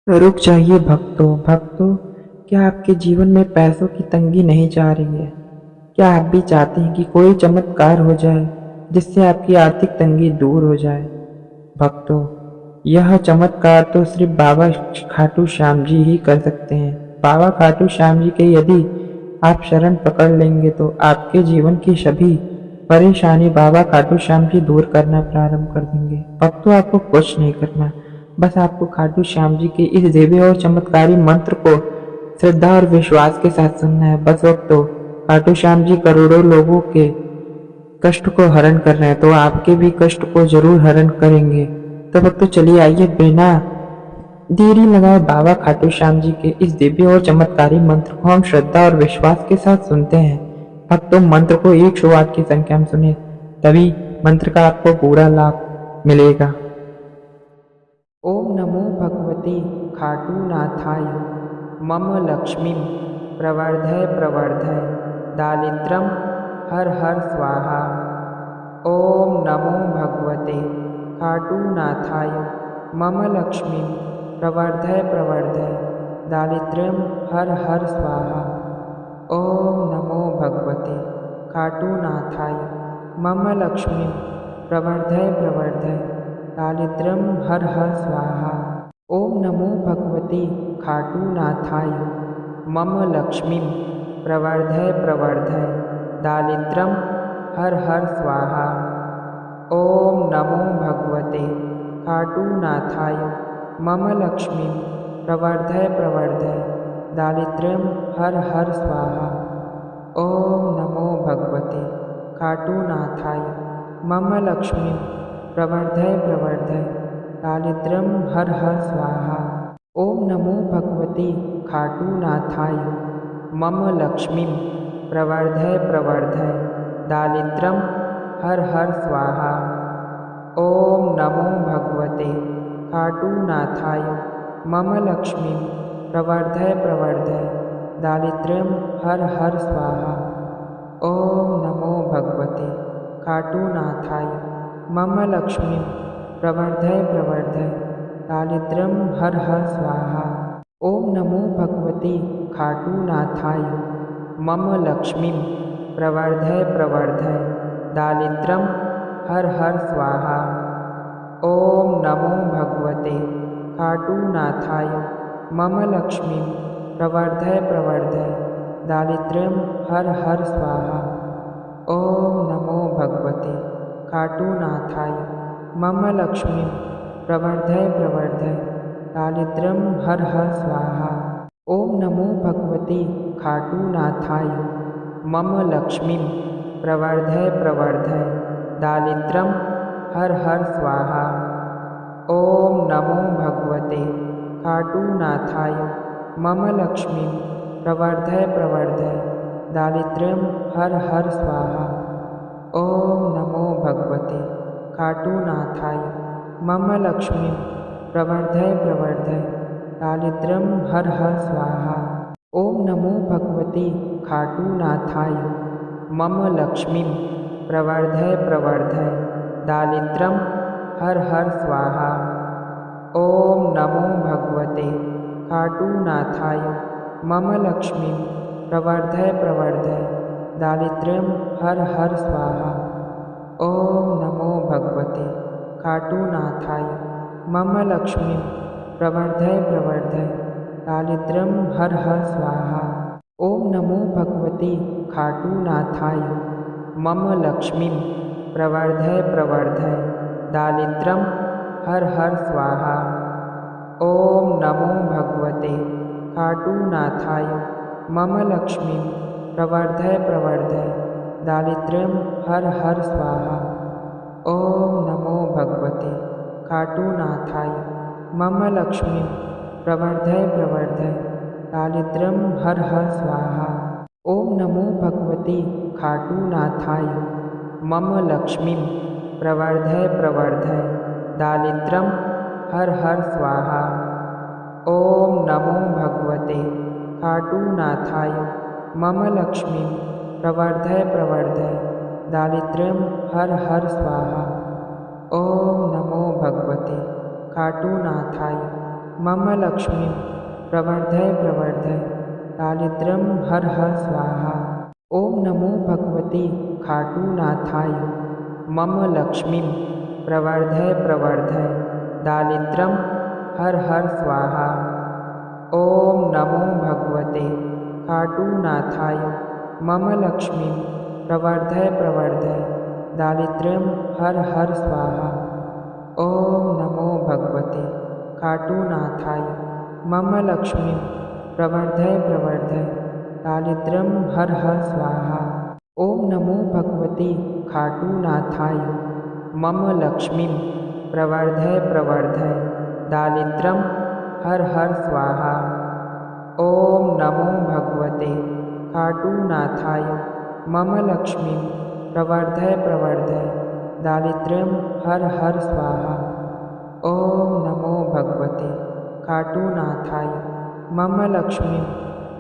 रुक जाइए भक्तों, क्या आपके जीवन में पैसों की तंगी नहीं जा रही है? क्या आप भी चाहते हैं कि कोई चमत्कार हो जाए जिससे आपकी आर्थिक तंगी दूर हो जाए? भक्तों, यह चमत्कार तो सिर्फ बाबा खाटू श्याम जी ही कर सकते हैं। बाबा खाटू श्याम जी के यदि आप शरण पकड़ लेंगे तो आपके जीवन की सभी परेशानी बाबा खाटू श्याम जी दूर करना प्रारंभ कर देंगे। भक्तों, आपको कुछ नहीं करना, बस आपको खाटू श्याम जी के इस दिव्य और चमत्कारी मंत्र को श्रद्धा और विश्वास के साथ सुनना है। बस भक्तों, खाटू श्याम जी करोड़ों लोगों के कष्ट को हरण कर रहे हैं, तो आपके भी कष्ट को जरूर हरण करेंगे। तो भक्तों, चलिए आइए बिना देरी लगाए बाबा खाटू श्याम जी के इस दिव्य और चमत्कारी मंत्र को हम श्रद्धा और विश्वास के साथ सुनते हैं। भक्तों, मंत्र को 108 की संख्या में सुने, तभी मंत्र का आपको पूरा लाभ मिलेगा। ओम नमो भगवते खाटूनाथाय मम लक्ष्मीं प्रवर्धय प्रवर्धय दारिद्र्यं हर हर स्वाहा। ओम नमो भगवते खाटूनाथाय मम लक्ष्मीं प्रवर्धय प्रवर्धय दारिद्र्यं हर हर स्वाहा। ओम नमो भगवते खाटूनाथाय मम लक्ष्मीं प्रवर्धय प्रवर्धय दारिद्र्यं हर हर स्वाहा। ओम नमो भगवते खाटूनाथाय मम लक्ष्मीं प्रवर्धय प्रवर्धय दारिद्र्यं हर हर स्वाहा। ओम नमो भगवते खाटूनाथाय मम लक्ष्मीं प्रवर्धय प्रवर्धय दारिद्र्यं हर हर स्वाहा। ओम नमो भगवते खाटूनाथाय मम लक्ष्मीं प्रवर्धय प्रवर्धय दारिद्र्यं हर हर स्वाहा। ओम नमो भगवते खाटूनाथाय मम लक्ष्मीं प्रवर्धय प्रवर्धय दारिद्र्यं हर हर स्वाहा। ओम नमो भगवते खाटूनाथाय मम लक्ष्मीं प्रवर्धय प्रवर्धय दारिद्र्यं हर हर स्वाहा। ओम नमो भगवते खाटूनाथाय मम लक्ष्मीं प्रवर्धय प्रवर्धय दारिद्र्यं हर हर स्वाहा। ओम नमो भगवते खाटूनाथाय मम लक्ष्मीं प्रवर्धय प्रवर्धय दारिद्र्यं हर हर स्वाहा। ओम नमो भगवते खाटूनाथाय मम लक्ष्मीं प्रवर्धय प्रवर्धय दारिद्र्यं हर हर स्वाहा। ओम नमो भगवते खाटूनाथाय मम लक्ष्मीं प्रवर्धय प्रवर्धय दारिद्र्यं हर हर स्वाहा। ओम नमो भगवते खाटूनाथाय मम लक्ष्मीं प्रवर्धय प्रवर्धय दारिद्र्यं हर हर स्वाहा। ओम नमो भगवते खाटूनाथाय मम लक्ष्मीं प्रवर्धय प्रवर्धय दारिद्र्यं हर हर स्वाहा। ओम नमो भगवते खाटूनाथाय मम लक्ष्मीं प्रवर्धय प्रवर्धय दारिद्र्यं हर हर स्वाहा। ओम नमो भगवते खाटूनाथाय मम लक्ष्मीं प्रवर्धय प्रवर्धय दारिद्र्यं हर हर स्वाहा। ओम नमो भगवते खाटूनाथाय मम लक्ष्मीं प्रवर्धय प्रवर्धय दारिद्र्यं हर हर स्वाहा। ओम नमो भगवते खाटूनाथाय मम लक्ष्मीं प्रवर्धय प्रवर्धय दारिद्र्यं हर हर स्वाहा। ओम नमो भगवते खाटूनाथाय मम लक्ष्मीं प्रवर्धय प्रवर्धय दारिद्र्यं हर हर स्वाहा। ओम नमो भगवते खाटूनाथाय मम लक्ष्मीं प्रवर्धय प्रवर्धय दारिद्र्यं हर हर स्वाहा। ओम नमो भगवते खाटूनाथाय मम लक्ष्मीं प्रवर्धय प्रवर्धय दारिद्र्यं हर हर स्वाहा। ओम नमो भगवते खाटूनाथाय मम लक्ष्मीं प्रवर्धय प्रवर्धय दारिद्र्यं हर हर स्वाहा। ओम नमो भगवते खाटूनाथाय मम लक्ष्मीं प्रवर्धय प्रवर्धय दारिद्र्यं हर हर स्वाहा। ओम नमो भगवते खाटूनाथाय मम लक्ष्मीं प्रवर्धय प्रवर्धय दारिद्र्यं हर हर स्वाहा। ओम नमो भगवते खाटूनाथाय मम लक्ष्मीं प्रवर्धय प्रवर्धय दारिद्र्यं हर हर स्वाहा। ओम नमो भगवते खाटूनाथाय मम लक्ष्मीं प्रवर्धय प्रवर्धय दारिद्र्यं हर हर स्वाहा। ओम नमो भगवते खाटूनाथाय मम लक्ष्मीं प्रवर्धय प्रवर्धय दारिद्र्यं हर हर स्वाहा। ओम नमो भगवते खाटूनाथाय मम लक्ष्मीं प्रवर्धय प्रवर्धय दारिद्र्यं हर हर स्वाहा। ओम नमो भगवते खाटूनाथाय मम लक्ष्मीं प्रवर्धय प्रवर्धय दारिद्र्यं हर हर स्वाहा। ओम नमो भगवते खाटूनाथाय मम लक्ष्मीं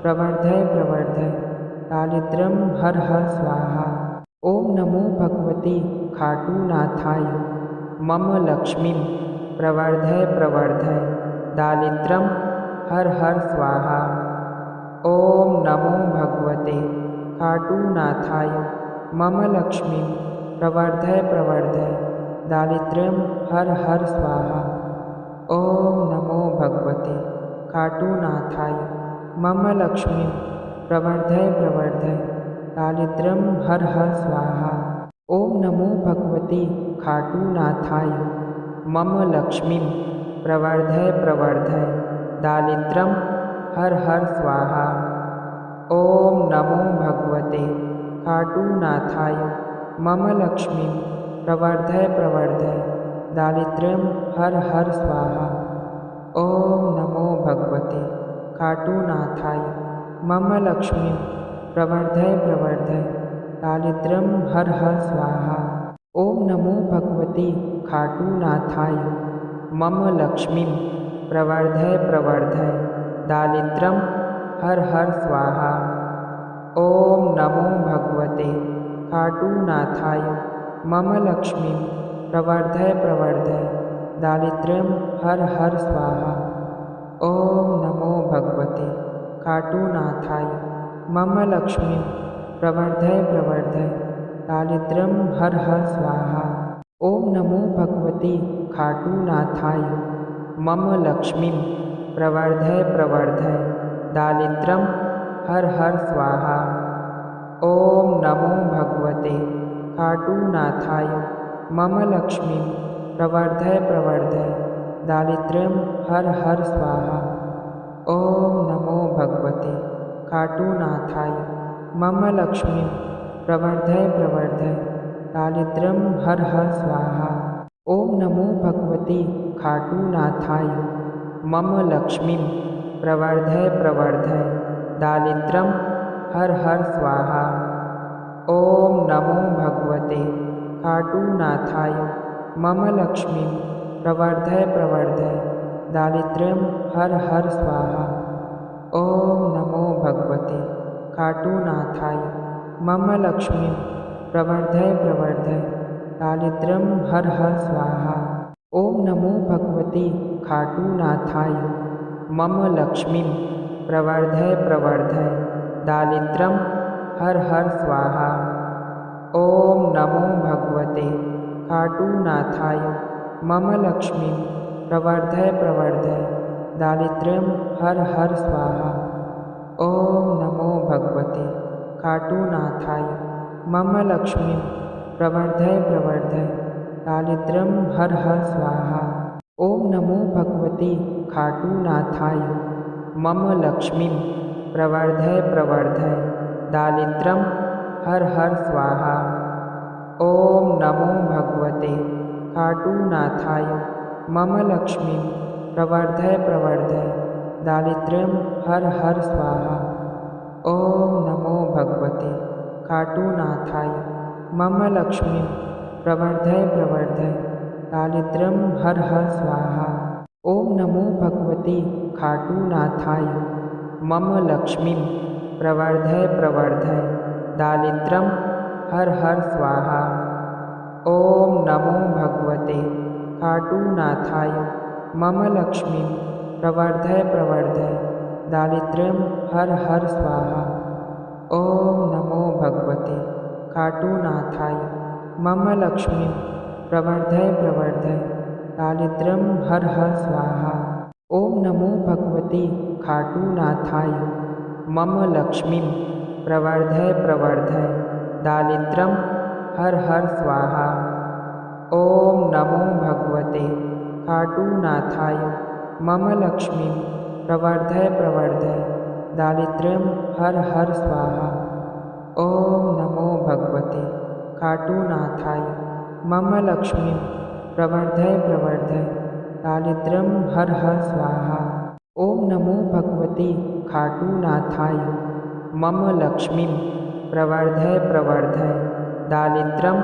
प्रवर्धय प्रवर्धय दारिद्र्यं हर हर स्वाहा। ओम नमो भगवते खाटूनाथाय मम लक्ष्मीं प्रवर्धय प्रवर्धय दारिद्र्यं हर हर स्वाहा। ओम नमो भगवते खाटूनाथाय मम लक्ष्मीं प्रवर्धय प्रवर्धय दारिद्र्यं हर हर स्वाहा। ओम नमो भगवते खाटूनाथाय मम लक्ष्मीं प्रवर्धय प्रवर्धय दारिद्र्यं हर हर स्वाहा। ओम नमो भगवते खाटूनाथाय मम लक्ष्मीं प्रवर्धय प्रवर्धय दारिद्र्यं हर हर स्वाहा। ओम नमो भगवते खाटूनाथाय मम लक्ष्मीं प्रवर्धय प्रवर्धय दारिद्र्यं हर हर स्वाहा। ओम नमो भगवते खाटूनाथाय मम लक्ष्मीं प्रवर्धय प्रवर्धय दारिद्र्यं हर हर स्वाहा। ओम नमो भगवते खाटूनाथाय मम लक्ष्मीं प्रवर्धय प्रवर्धय दारिद्र्यं हर हर स्वाहा। ओम नमो भगवते खाटूनाथाय मम लक्ष्मीं प्रवर्धय प्रवर्धय दारिद्र्यं हर हर स्वाहा। ओम नमो भगवते खाटूनाथाय मम लक्ष्मीं प्रवर्धय प्रवर्धय दारिद्र्यं हर हर स्वाहा। ओम नमो भगवते खाटूनाथाय मम लक्ष्मीं प्रवर्धय प्रवर्धय दारिद्र्यं हर हर स्वाहा। ओम नमो भगवते खाटूनाथाय मम लक्ष्मीं प्रवर्धय प्रवर्धय दारिद्र्यं हर हर स्वाहा। ओम नमो भगवते खाटूनाथाय मम लक्ष्मीं प्रवर्धय प्रवर्धय दारिद्र्यं हर हर स्वाहा। ओम नमो भगवते खाटूनाथाय मम लक्ष्मीं प्रवर्धय प्रवर्धय दारिद्र्यं हर हर स्वाहा। ओम नमो भगवते खाटूनाथाय मम लक्ष्मीं प्रवर्धय प्रवर्धय दारिद्र्यं हर हर स्वाहा। ओम नमो भगवते खाटूनाथाय मम लक्ष्मीं प्रवर्धय प्रवर्धय दारिद्र्यं हर हर स्वाहा। ओम नमो भगवते खाटूनाथाय मम लक्ष्मीं प्रवर्धय प्रवर्धय दारिद्र्यं हर हर स्वाहा। ओम नमो भगवते खाटूनाथाय मम लक्ष्मीं प्रवर्धय प्रवर्धय दारिद्र्यं हर हर स्वाहा। ओम नमो भगवते खाटूनाथाय मम लक्ष्मीं प्रवर्धय प्रवर्धय दारिद्र्यं हर हर स्वाहा। ओम नमो भगवते खाटूनाथाय मम लक्ष्मीं प्रवर्धय प्रवर्धय दारिद्र्यं हर हर स्वाहा। ओम नमो भगवते खाटूनाथाय मम लक्ष्मीं प्रवर्धय प्रवर्धय दारिद्र्यं हर हर स्वाहा। ओम नमो भगवते खाटूनाथाय मम लक्ष्मीं प्रवर्धय प्रवर्धय दारिद्र्यं हर हर स्वाहा। ओम नमो भगवते खाटूनाथाय मम लक्ष्मीं प्रवर्धय प्रवर्धय दारिद्र्यं हर हर स्वाहा। ओम नमो भगवते खाटूनाथाय मम लक्ष्मीं प्रवर्धय प्रवर्धय दारिद्र्यं हर हर स्वाहा। ओम नमो भगवते खाटूनाथाय मम लक्ष्मीं प्रवर्धय प्रवर्धय दारिद्र्यं हर हर स्वाहा। ओम नमो भगवते खाटूनाथाय मम लक्ष्मीं प्रवर्धय प्रवर्धय दारिद्र्यं हर हर स्वाहा। ओम नमो भगवते खाटूनाथाय मम लक्ष्मीं प्रवर्धय प्रवर्धय दारिद्र्यं हर हर स्वाहा। ओम नमो भगवते खाटूनाथाय मम लक्ष्मीं प्रवर्धय प्रवर्धय दारिद्र्यं हर हर स्वाहा। ओम नमो भगवते खाटूनाथाय मम लक्ष्मीं प्रवर्धय प्रवर्धय दारिद्र्यं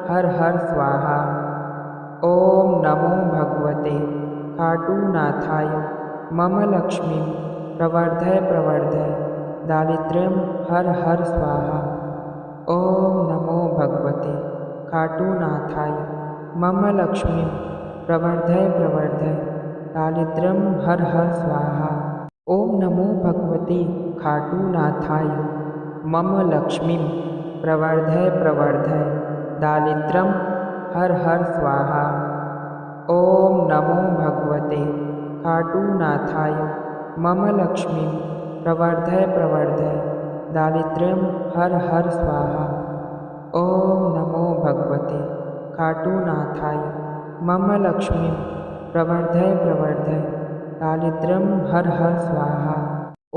हर हर स्वाहा। ओम नमो भगवते खाटूनाथाय मम लक्ष्मीं प्रवर्धय प्रवर्धय दारिद्र्यं हर हर स्वाहा। ओम नमो भगवते खाटूनाथाय मम लक्ष्मीं प्रवर्धय प्रवर्धय दारिद्र्यं हर हर स्वाहा। ओम नमो भगवते खाटूनाथाय मम लक्ष्मीं प्रवर्धय प्रवर्धय दारिद्र्यं हर हर स्वाहा। ओम नमो भगवते खाटूनाथाय मम लक्ष्मीं प्रवर्धय प्रवर्धय दारिद्र्यं हर हर स्वाहा। ओम नमो भगवते खाटूनाथाय मम लक्ष्मीं प्रवर्धय प्रवर्धय दारिद्र्यं हर हर स्वाहा।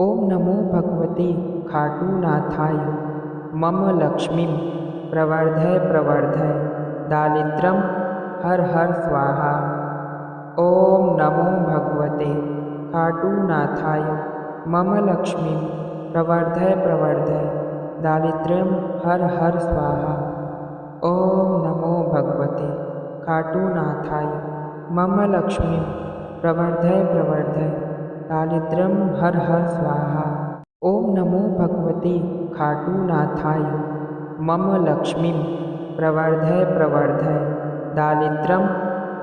ओम नमो भगवते खाटूनाथाय मम लक्ष्मीं प्रवर्धय प्रवर्धय दारिद्र्यं हर हर स्वाहा। ओम नमो भगवते खाटूनाथाय मम लक्ष्मीं प्रवर्धय प्रवर्धय दारिद्र्यं हर हर स्वाहा। ओम नमो भगवते खाटूनाथाय मम लक्ष्मीं प्रवर्धय प्रवर्धय दारिद्र्यं हर हर स्वाहा। ओम नमो भगवते खाटूनाथाय मम लक्ष्मीं प्रवर्धय प्रवर्धय दारिद्र्यं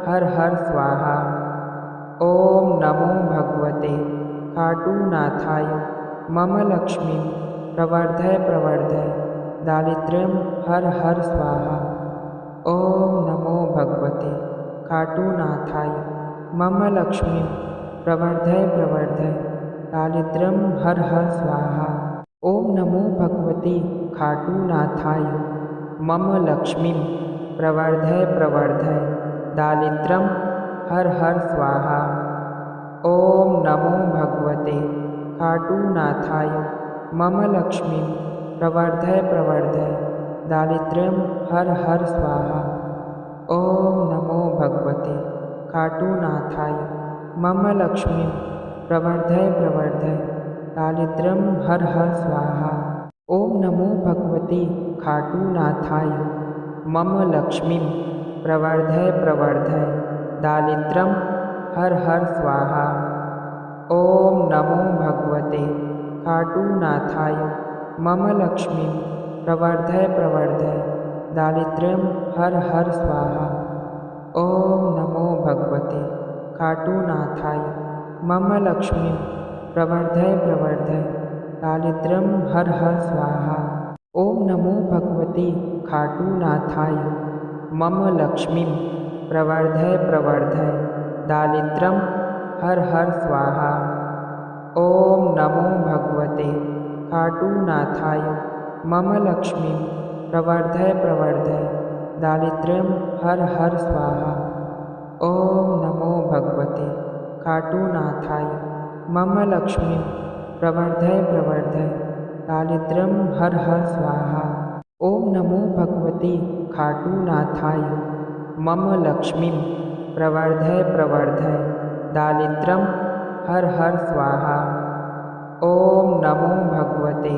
हर हर स्वाहा। ओम नमो भगवते खाटूनाथाय मम लक्ष्मीं प्रवर्धय प्रवर्धय दारिद्र्यं हर हर स्वाहा। ओम नमो भगवते खाटूनाथाय मम लक्ष्मीं प्रवर्धय प्रवर्धय दारिद्र्यं हर हर स्वाहा। ओम नमो भगवते खाटूनाथाय मम लक्ष्मीं प्रवर्धय प्रवर्धय दारिद्र्यं हर हर स्वाहा। ओम नमो भगवते खाटूनाथाय मम लक्ष्मीं प्रवर्धय प्रवर्धय दारिद्र्यं हर हर स्वाहा। ओम नमो भगवते खाटूनाथाय मम लक्ष्मीं प्रवर्धय प्रवर्धय दारिद्र्यं हर हर स्वाहा। ओम नमो भगवते खाटूनाथाय मम लक्ष्मीं प्रवर्धय प्रवर्धय दारिद्र्यं हर हर स्वाहा। ओम नमो भगवते खाटूनाथाय मम लक्ष्मीं प्रवर्धय प्रवर्धय दारिद्र्यं हर हर स्वाहा। ओम नमो भगवते खाटूनाथाय मम लक्ष्मीं प्रवर्धय प्रवर्धय दारिद्र्यं हर हर स्वाहा। ओम नमो भगवते खाटूनाथाय मम लक्ष्मीं प्रवर्धय प्रवर्धय दारिद्र्यं हर हर स्वाहा। ओम नमो भगवते खाटूनाथाय मम लक्ष्मीं प्रवर्धय प्रवर्धय दारिद्र्यं हर हर स्वाहा। ओम नमो भगवते खाटूनाथाय मम लक्ष्मीं प्रवर्धय प्रवर्धय दारिद्र्यं हर हर स्वाहा। ओम नमो भगवते खाटूनाथाय मम लक्ष्मीं प्रवर्धय प्रवर्धय दारिद्र्यं हर हर स्वाहा। ओम नमो भगवते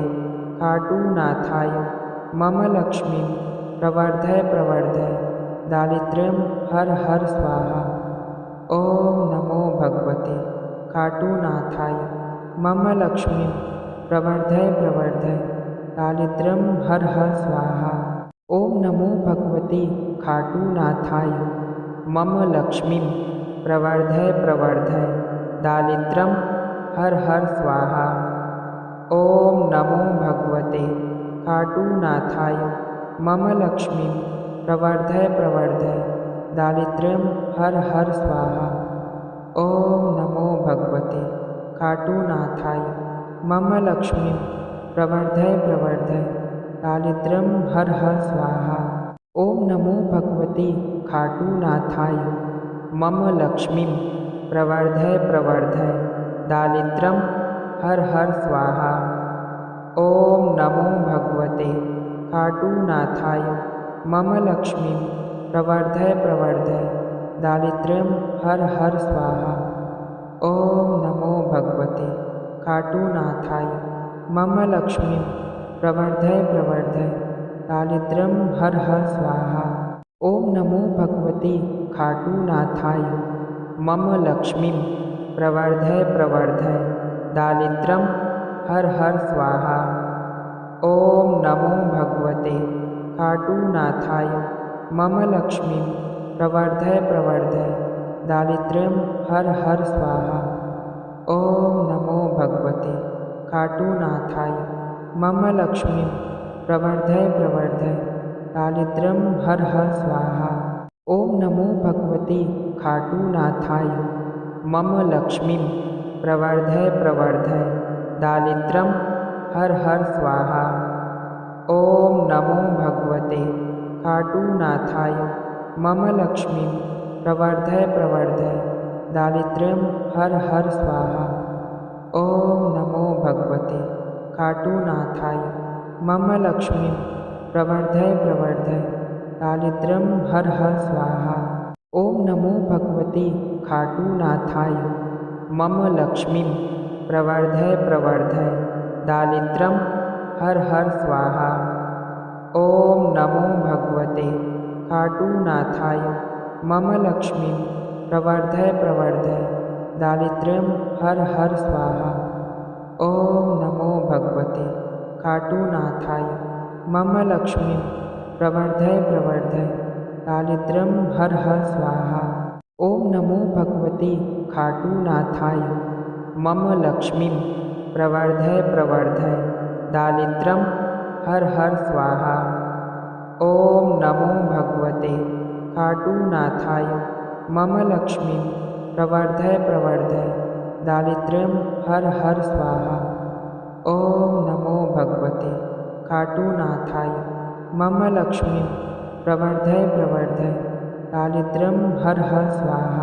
खाटूनाथाय मम लक्ष्मीं प्रवर्धय प्रवर्धय दारिद्र्यं हर हर स्वाहा। ओम नमो भगवते खाटूनाथाय मम लक्ष्मीं प्रवर्धय प्रवर्धय दारिद्र्यं हर हर स्वाहा। ओम नमो भगवते खाटूनाथाय मम लक्ष्मीं प्रवर्धय प्रवर्धय दारिद्र्यं हर हर स्वाहा। ओम नमो भगवते खाटूनाथाय मम लक्ष्मीं प्रवर्धय प्रवर्धय दारिद्र्यं हर हर स्वाहा। ओम नमो भगवते खाटूनाथाय मम लक्ष्मीं प्रवर्धय प्रवर्धय दारिद्र्यं हर हर स्वाहा। ओम नमो भगवते खाटूनाथाय मम लक्ष्मीं प्रवर्धय प्रवर्धय दारिद्र्यं हर हर स्वाहा। ओम नमो भगवते खाटूनाथाय मम लक्ष्मीं प्रवर्धय प्रवर्धय दारिद्र्यं हर हर स्वाहा। ओम नमो भगवते खाटूनाथाय मम लक्ष्मीं प्रवर्धय प्रवर्धय दारिद्र्यं हर हर स्वाहा। ओम नमो भगवते खाटूनाथाय मम लक्ष्मीं प्रवर्धय प्रवर्धय दारिद्र्यं हर हर स्वाहा। ओम नमो भगवते खाटूनाथाय मम लक्ष्मीं प्रवर्धय प्रवर्धय दारिद्र्यं हर हर स्वाहा। ओम नमो भगवते खाटूनाथाय मम लक्ष्मीं प्रवर्धय प्रवर्धय दारिद्र्यं हर हर स्वाहा। ओम नमो भगवते खाटूनाथाय मम लक्ष्मीं प्रवर्धय प्रवर्धय दारिद्र्यं हर हर स्वाहा। ओम नमो भगवते खाटूनाथाय मम लक्ष्मीं प्रवर्धय प्रवर्धय दारिद्र्यं हर हर स्वाहा। ओम नमो भगवते खाटूनाथाय मम लक्ष्मीं प्रवर्धय प्रवर्धय दारिद्र्यं हर हर स्वाहा। ओम नमो भगवते खाटूनाथाय मम लक्ष्मीं प्रवर्धय प्रवर्धय दारिद्र्यं हर हर स्वाहा। ओम नमो भगवते खाटूनाथाय मम लक्ष्मीं प्रवर्धय प्रवर्धय दारिद्र्यं हर हर स्वाहा। ओम नमो भगवते खाटूनाथाय मम लक्ष्मीं प्रवर्धय प्रवर्धय दारिद्र्यं हर हर स्वाहा। ओम नमो भगवते खाटूनाथाय मम लक्ष्मीं प्रवर्धय प्रवर्धय दारिद्र्यं हर हर स्वाहा। ओम नमो भगवते खाटूनाथाय मम लक्ष्मीं प्रवर्धय प्रवर्धय दारिद्र्यं हर हर स्वाहा। ओम नमो भगवते खाटूनाथाय मम लक्ष्मीं प्रवर्धय प्रवर्धय दारिद्र्यं हर हर स्वाहा।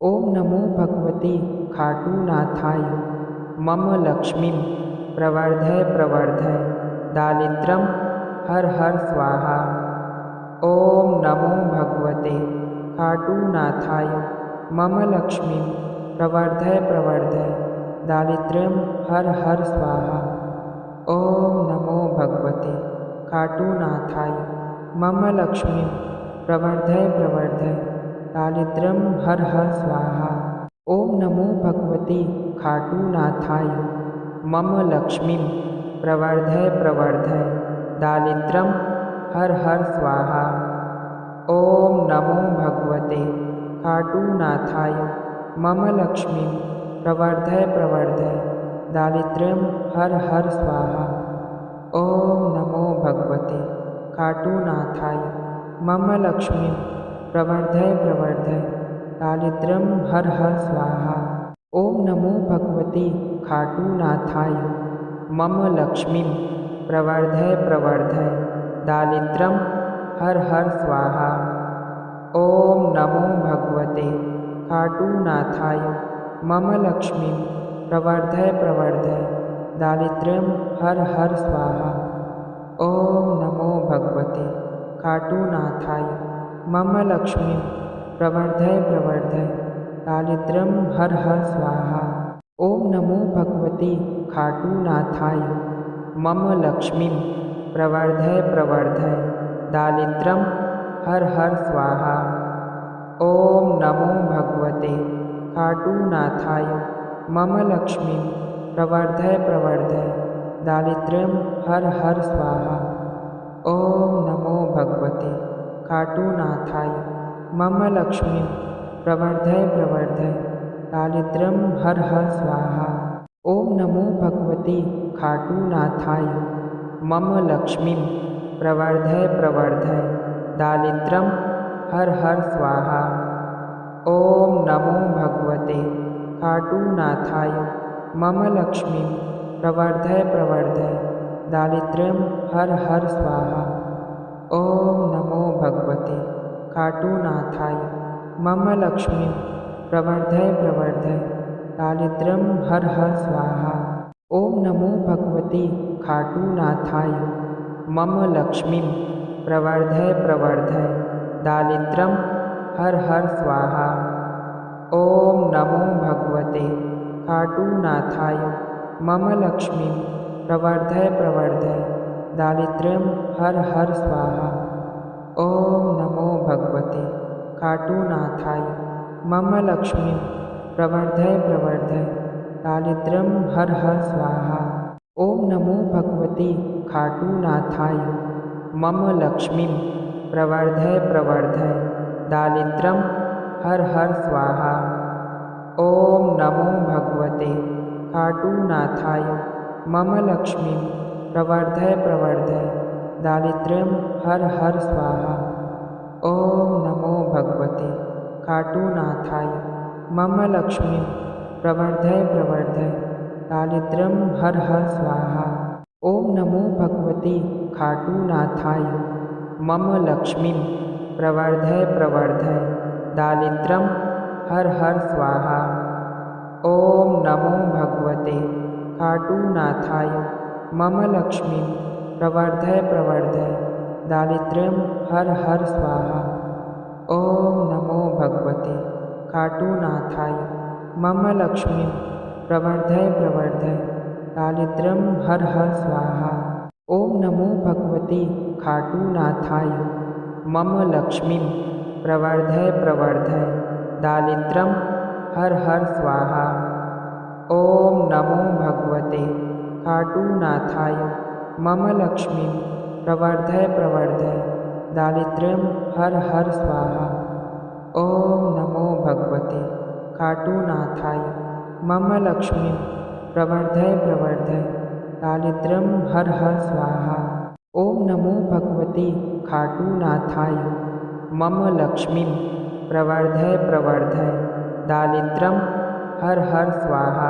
ओम नमो भगवते खाटूनाथाय मम लक्ष्मीं प्रवर्धय प्रवर्धय दारिद्र्यं हर हर स्वाहा। ओम नमो भगवते खाटूनाथाय मम लक्ष्मीं प्रवर्धय प्रवर्धय दारिद्र्यं हर हर स्वाहा। ओम नमो भगवते खाटूनाथाय मम लक्ष्मीं प्रवर्धय प्रवर्धय दारिद्र्यं हर हर स्वाहा। ओम नमो भगवते खाटूनाथाय मम लक्ष्मीं प्रवर्धय प्रवर्धय दारिद्र्यं हर हर स्वाहा। ओम नमो भगवते खाटूनाथाय मम लक्ष्मीं प्रवर्धय प्रवर्धय दारिद्र्यं हर हर स्वाहा। ओम नमो भगवते खाटूनाथाय मम लक्ष्मीं प्रवर्धय प्रवर्धय दारिद्र्यं हर हर स्वाहा। ओम नमो भगवते खाटूनाथाय मम लक्ष्मीं प्रवर्धय प्रवर्धय दारिद्र्यं हर हर स्वाहा। ओम नमो भगवते खाटूनाथाय मम लक्ष्मीं प्रवर्धय प्रवर्धय दारिद्र्यं हर हर स्वाहा। ओम नमो भगवते खाटूनाथाय मम लक्ष्मीं प्रवर्धय प्रवर्धय दारिद्र्यं हर हर स्वाहा। ओम नमो भगवते खाटूनाथाय मम लक्ष्मीं प्रवर्धय प्रवर्धय दारिद्र्यं हर हर स्वाहा। ओम नमो भगवते खाटूनाथाय मम लक्ष्मीं प्रवर्धय प्रवर्धय दारिद्र्यं हर हर स्वाहा। ओम नमो भगवते खाटूनाथाय मम लक्ष्मीं प्रवर्धय प्रवर्धय दारिद्र्यं हर हर स्वाहा। ओम नमो भगवते खाटूनाथाय मम लक्ष्मीं प्रवर्धय प्रवर्धय दारिद्र्यं हर हर स्वाहा। ओम नमो भगवते खाटूनाथाय मम लक्ष्मीं प्रवर्धय प्रवर्धय दारिद्र्यं हर हर स्वाहा। ओम नमो भगवते खाटूनाथाय मम लक्ष्मीं प्रवर्धय प्रवर्धय दारिद्र्यं हर हर स्वाहा। ओम नमो भगवते खाटूनाथाय मम लक्ष्मीं प्रवर्धय प्रवर्धय दारिद्र्यं हर हर स्वाहा। ओम नमो भगवते खाटूनाथाय मम लक्ष्मीं प्रवर्धय प्रवर्धय दारिद्र्यं हर हर स्वाहा। ओम नमो भगवते खाटूनाथाय मम लक्ष्मीं प्रवर्धय प्रवर्धय दारिद्र्यं हर हर स्वाहा। ओम नमो भगवते खाटूनाथाय मम लक्ष्मीं प्रवर्धय प्रवर्धय दारिद्र्यं हर हर स्वाहा। ओम नमो भगवते खाटूनाथाय मम लक्ष्मीं प्रवर्धय प्रवर्धय दारिद्र्यं हर हर स्वाहा। ओम नमो भगवते खाटूनाथाय मम लक्ष्मीं प्रवर्धय प्रवर्धय दारिद्र्यं हर हर स्वाहा। ओम नमो भगवते खाटूनाथाय मम लक्ष्मीं प्रवर्धय प्रवर्धय दारिद्र्यं हर हर स्वाहा। ओम नमो भगवते खाटूनाथाय मम लक्ष्मीं प्रवर्धय प्रवर्धय दारिद्र्यं हर हर स्वाहा। ओम नमो भगवते खाटूनाथाय मम लक्ष्मीं प्रवर्धय प्रवर्धय दारिद्र्यं हर हर स्वाहा। ओम नमो भगवते खाटूनाथाय मम लक्ष्मीं प्रवर्धय प्रवर्धय दारिद्र्यं हर हर स्वाहा। ओम नमो भगवते खाटूनाथाय मम लक्ष्मीं प्रवर्धय प्रवर्धय दारिद्र्यं हर हर स्वाहा। ओम नमो भगवते खाटूनाथाय मम लक्ष्मीं प्रवर्धय प्रवर्धय दारिद्र्यं हर हर स्वाहा। ओम नमो भगवते खाटूनाथाय मम लक्ष्मीं प्रवर्धय प्रवर्धय दारिद्र्यं हर हर स्वाहा।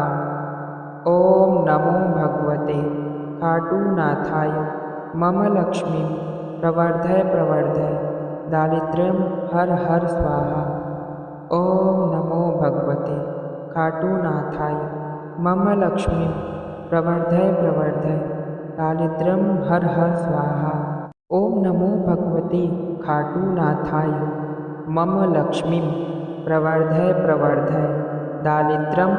ओम नमो भगवते खाटूनाथाय मम लक्ष्मीं प्रवर्धय प्रवर्धय दारिद्र्यं हर हर स्वाहा। ओम नमो भगवते खाटूनाथाय मम लक्ष्मीं प्रवर्धय प्रवर्धय दारिद्र्यं हर हर स्वाहा। ओम नमो भगवते खाटूनाथाय मम लक्ष्मीं प्रवर्धय प्रवर्धय दारिद्र्यं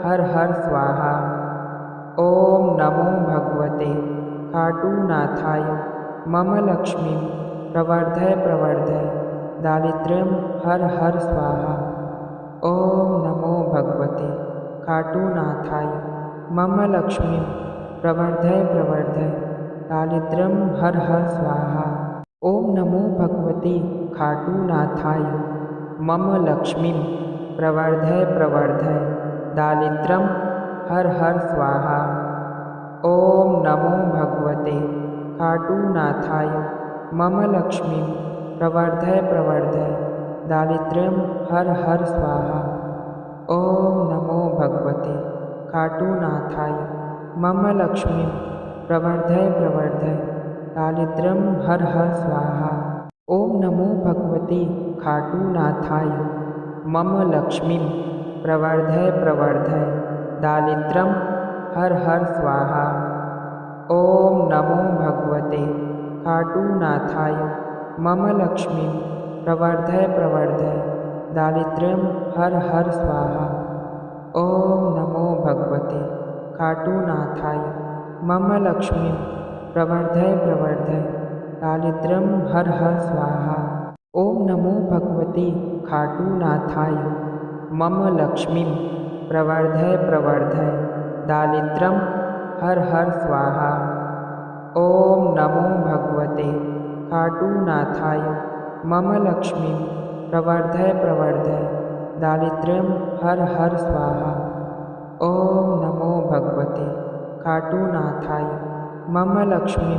हर हर स्वाहा। ओम नमो भगवते खाटूनाथाय मम लक्ष्मीं प्रवर्धय प्रवर्धय दारिद्र्यं हर हर स्वाहा। ओम नमो भगवते खाटूनाथाय मम लक्ष्मीं प्रवर्धय प्रवर्धय दारिद्र्यं हर हर स्वाहा। ओम नमो भगवते खाटूनाथाय मम लक्ष्मीं प्रवर्धय प्रवर्धय दारिद्र्यं हर हर स्वाहा। ओम नमो भगवते खाटूनाथाय मम लक्ष्मीं प्रवर्धय प्रवर्धय दारिद्र्यं हर हर स्वाहा। ओम नमो भगवते खाटूनाथाय मम लक्ष्मीं प्रवर्धय प्रवर्धय दारिद्र्यं हर हर स्वाहा। ओम नमो भगवते खाटूनाथाय मम लक्ष्मीं प्रवर्धय प्रवर्धय दारिद्र्यं हर हर स्वाहा। ओम नमो भगवते खाटूनाथाय मम लक्ष्मीं प्रवर्धय प्रवर्धय दारिद्र्यं हर हर स्वाहा। ओम नमो भगवते खाटूनाथाय मम लक्ष्मीं प्रवर्धय प्रवर्धय दारिद्र्यं हर हर स्वाहा। ओम नमो भगवते खाटूनाथाय मम लक्ष्मीं प्रवर्धय प्रवर्धय दारिद्र्यं हर हर स्वाहा। ओम नमो भगवते खाटूनाथाय मम लक्ष्मीं प्रवर्धय प्रवर्धय दारिद्र्यं हर हर स्वाहा। ॐ नमो भगवते खाटूनाथाय मम लक्ष्मीं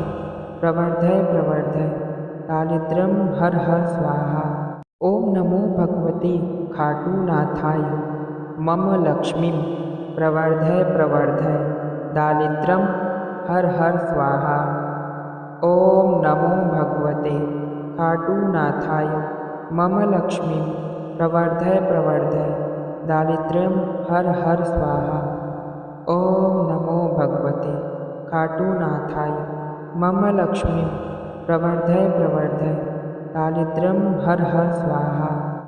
प्रवर्धय प्रवर्धय दारिद्र्यं हर हर स्वाहा। ॐ नमो भगवते खाटूनाथाय मम लक्ष्मीं प्रवर्धय प्रवर्धय दारिद्र्यं हर हर स्वाहा। ॐ नमो भगवते खाटूनाथाय मम लक्ष्मीं प्रवर्धय प्रवर्धय दारिद्र्यं हर हर स्वाहा। ॐ नमो भगवते खाटूनाथाय मम लक्ष्मीं प्रवर्धय प्रवर्धय दारिद्र्यं हर हर स्वाहा।